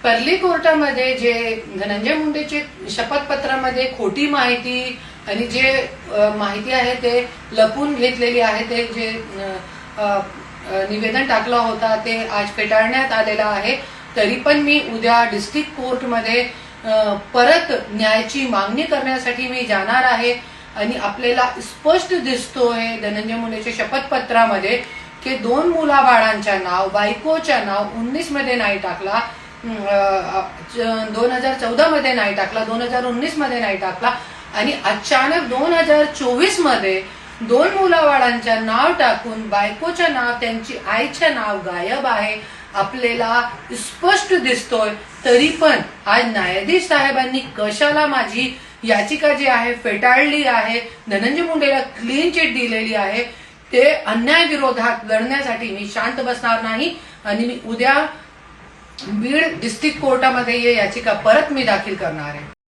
Pearly कोर्टामध्ये जे धनंजय मुंडेचे शपथपत्रामध्ये खोटी माहिती आणि जे माहिती आहे ते लपून घेतलेली आहे, ते जे निवेदन टाकला होता ते आज फेटाळण्यात आलेलं आहे। तरी पण मी उद्या डिस्ट्रिक्ट कोर्टमध्ये परत न्यायाची मागणी करण्यासाठी मी जाणार आहे। आणि आपल्याला स्पष्ट दिसतोय धनंजय मुंडेच्या शपथपत्रामध्ये की 2 मुलाबाळांच्या नाव, बायकोच्या नाव 19 मध्ये नाही टाकला, 2014 मध्ये नाही टाकला, 2019 मध्ये नाही टाकला आणि अचानक 2024 मध्ये 2 मुलाबाळांच्या नाव टाकून बायकोच्या नाव, त्यांची आईच्या नाव गायब आहे आपल्याला स्पष्ट दिसतोय। तरी पण आज न्यायाधीश साहेबांनी कशाला माझी याचिका जी आहे फेटाळली आहे, धनंजय मुंडेला क्लीन चिट दिलेली आहे, ते अन्याय विरोधात लढण्यासाठी मी शांत बसणार नाही आणि मी उद्या बीड डिस्ट्रिक्ट कोर्टामध्ये ही याचिका परत मी दाखल करणार आहे।